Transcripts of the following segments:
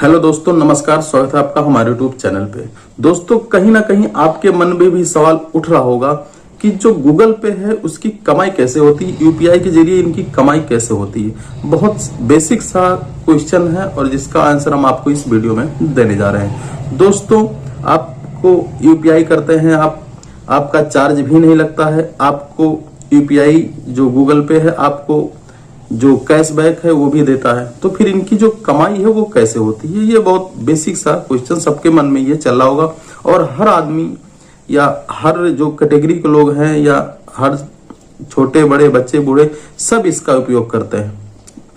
Hello दोस्तों, नमस्कार। स्वागत है आपका हमारे यूट्यूब चैनल पे। दोस्तों, कहीं ना कहीं आपके मन में भी सवाल उठ रहा होगा कि जो गूगल पे है उसकी कमाई कैसे होती है, यूपीआई के जरिए इनकी कमाई कैसे होती है। बहुत बेसिक सा क्वेश्चन है और जिसका आंसर हम आपको इस वीडियो में देने जा रहे हैं। दोस्तों, आपको यूपीआई करते हैं आपका चार्ज भी नहीं लगता है। आपको यूपीआई जो गूगल पे है आपको जो कैशबैक है वो भी देता है। तो फिर इनकी जो कमाई है वो कैसे होती है, ये बहुत बेसिक सा क्वेश्चन सबके मन में ये चल रहा होगा। और हर आदमी या हर जो कैटेगरी के लोग हैं या हर छोटे बड़े बच्चे बूढ़े सब इसका उपयोग करते हैं।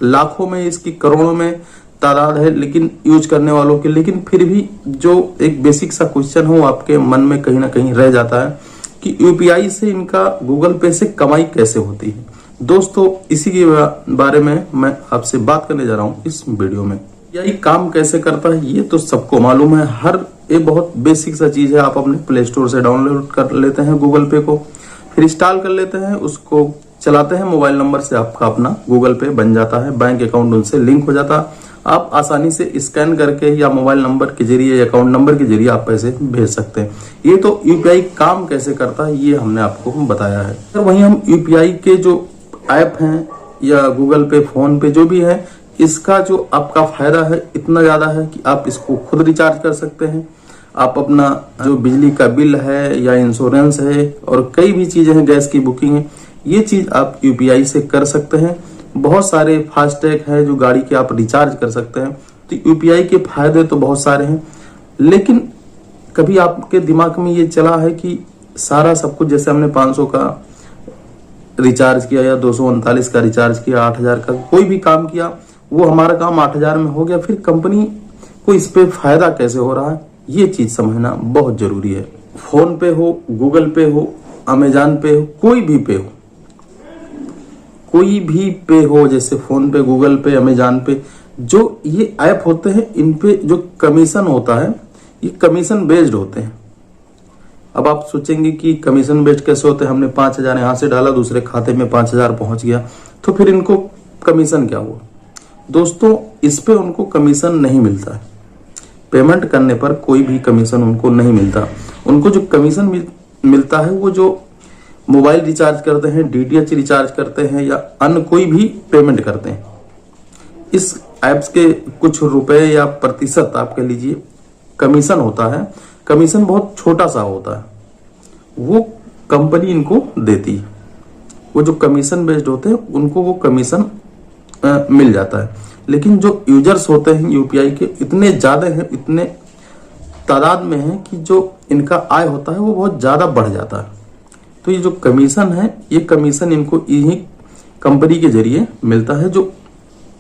लाखों में इसकी करोड़ों में तादाद है लेकिन यूज करने वालों की। लेकिन फिर भी जो एक बेसिक सा क्वेश्चन हो आपके मन में कहीं ना कहीं रह जाता है कि यूपीआई से इनका गूगल पे से कमाई कैसे होती है। दोस्तों, इसी के बारे में मैं आपसे बात करने जा रहा हूं इस वीडियो में। यही काम कैसे करता है ये तो सबको मालूम है। ये बहुत बेसिक सा चीज है। आप अपने प्ले स्टोर से डाउनलोड कर लेते हैं गूगल पे को, फिर इंस्टॉल कर लेते हैं, उसको चलाते हैं। मोबाइल नंबर से आपका अपना गूगल पे बन जाता है, बैंक अकाउंट उनसे लिंक हो जाता है। आप आसानी से स्कैन करके या मोबाइल नंबर के जरिए या अकाउंट नंबर के जरिए आप पैसे भेज सकते हैं। ये तो यूपीआई काम कैसे करता है ये हमने आपको बताया है। तो वहीं हम यूपीआई के जो ऐप हैं या गूगल पे, फोन पे जो भी है, इसका जो आपका फायदा है इतना ज्यादा है कि आप इसको खुद रिचार्ज कर सकते हैं। आप अपना जो बिजली का बिल है या इंश्योरेंस है और कई भी चीजें हैं, गैस की बुकिंग है, ये चीज आप यूपीआई से कर सकते हैं। बहुत सारे फास्टैग है जो गाड़ी के आप रिचार्ज कर सकते हैं। तो यूपीआई के फायदे तो बहुत सारे हैं, लेकिन कभी आपके दिमाग में ये चला है कि सारा सब कुछ, जैसे हमने 500 का रिचार्ज किया या 239 का रिचार्ज किया, 8000 का कोई भी काम किया, वो हमारा काम 8000 में हो गया, फिर कंपनी को इस पे फायदा कैसे हो रहा है ये चीज समझना बहुत जरूरी है। फोन पे हो, गूगल पे हो, अमेजॉन पे हो, कोई भी पे हो, जैसे फोन पे, गूगल पे, अमेजॉन पे, जो ये ऐप होते हैं इन पे जो कमीशन होता है ये कमीशन बेस्ड होते हैं। अब आप सोचेंगे कि कमीशन बेस्ड कैसे होते हैं, हमने 5000 यहां से डाला, दूसरे खाते में 5000 पहुंच गया, तो फिर इनको कमीशन क्या हुआ। दोस्तों, इस पे उनको कमीशन नहीं मिलता है। पेमेंट करने पर कोई भी कमीशन उनको नहीं मिलता। उनको जो कमीशन मिलता है वो जो मोबाइल रिचार्ज करते हैं, डीटीएच रिचार्ज करते हैं या अन्य कोई भी पेमेंट करते हैं, इस एप्स के कुछ रुपए या प्रतिशत आप कह लीजिए कमीशन होता है। कमीशन बहुत छोटा सा होता है, वो कंपनी इनको देती है। वो जो कमीशन बेस्ड होते हैं उनको वो कमीशन मिल जाता है। लेकिन जो यूजर्स होते हैं यूपीआई के इतने ज्यादा हैं, इतने तादाद में हैं कि जो इनका आय होता है वो बहुत ज्यादा बढ़ जाता है। तो ये जो कमीशन है ये कमीशन इनको यही कंपनी के जरिए मिलता है। जो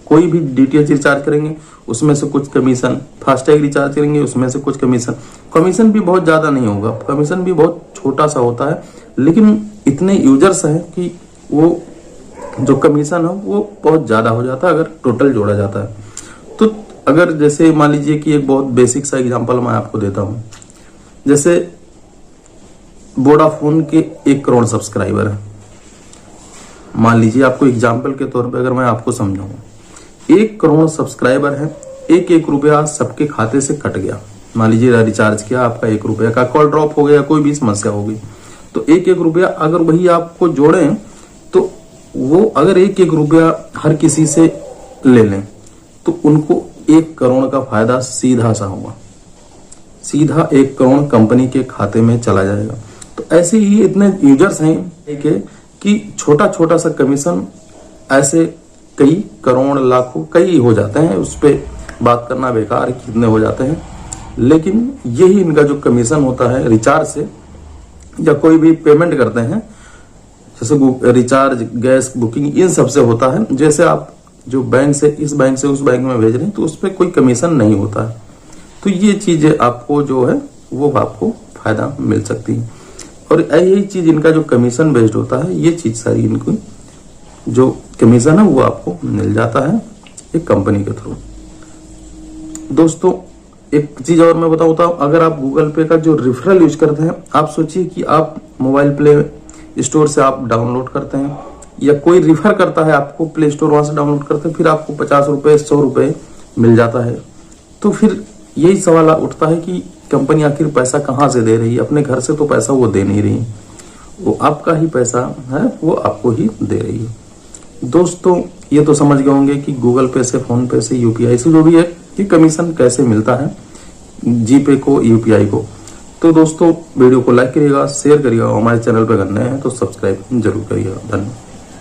कोई भी डीटीएच रिचार्ज करेंगे उसमें से कुछ कमीशन, फास्टैग रिचार्ज करेंगे उसमें से कुछ कमीशन। कमीशन भी बहुत ज्यादा नहीं होगा, कमीशन भी बहुत छोटा सा होता है, लेकिन इतने यूजर्स हैं कि वो जो कमीशन है वो बहुत ज्यादा हो जाता है अगर टोटल जोड़ा जाता है। तो अगर जैसे मान लीजिए कि एक बहुत बेसिक सा एग्जांपल मैं आपको देता हूं, जैसे वोडाफोन के 1 करोड़ सब्सक्राइबर है। मान लीजिए, आपको एग्जाम्पल के तौर पर अगर मैं आपको समझाऊं, 1 करोड़ सब्सक्राइबर है, एक रुपया सबके खाते से कट गया। मान लीजिए रिचार्ज किया, आपका 1 रुपया का कॉल ड्रॉप हो गया, कोई भी समस्या हो गई, तो एक रुपया अगर वही आपको जोड़े तो वो अगर एक रुपया हर किसी से ले लें तो उनको 1 करोड़ का फायदा सीधा सा होगा। सीधा 1 करोड़ कंपनी के खाते में चला जाएगा। तो ऐसे ही इतने यूजर्स हैं कि छोटा छोटा सा कमीशन ऐसे कई करोड़, लाखों, कई हो जाते हैं। उस पर बात करना बेकार है कितने हो जाते हैं, लेकिन यही इनका जो कमीशन होता है रिचार्ज से या कोई भी पेमेंट करते हैं, जैसे रिचार्ज, गैस बुकिंग, इन सबसे होता है। जैसे आप जो बैंक से इस बैंक से उस बैंक में भेज रहे हैं तो उस पर कोई कमीशन नहीं होता है। तो ये चीजें आपको जो है वो आपको फायदा मिल सकती है। और यही चीज इनका जो कमीशन बेस्ड होता है, ये चीज सारी इनको जो कमीशन है वो आपको मिल जाता है एक कंपनी के थ्रू। दोस्तों, एक चीज और मैं बताता हूं, अगर आप गूगल पे का जो रेफरल यूज करते हैं, आप सोचिए कि आप मोबाइल प्ले स्टोर से आप डाउनलोड करते हैं या कोई रिफर करता है आपको, प्ले स्टोर वहां से डाउनलोड करते हैं, फिर आपको 50 रुपए, 100 रुपए मिल जाता है। तो फिर यही सवाल उठता है कि कंपनी आखिर पैसा कहाँ से दे रही है? अपने घर से तो पैसा वो दे नहीं रही, वो आपका ही पैसा है, वो आपको ही दे रही है। दोस्तों ये तो समझ गए होंगे कि गूगल पे से, फोन पे से, यूपीआई से जो भी है कि कमीशन कैसे मिलता है जीपे को, यूपीआई को। तो दोस्तों वीडियो को लाइक करिएगा, शेयर करिएगा, हमारे चैनल पर नए हैं तो सब्सक्राइब जरूर करिएगा। धन्यवाद।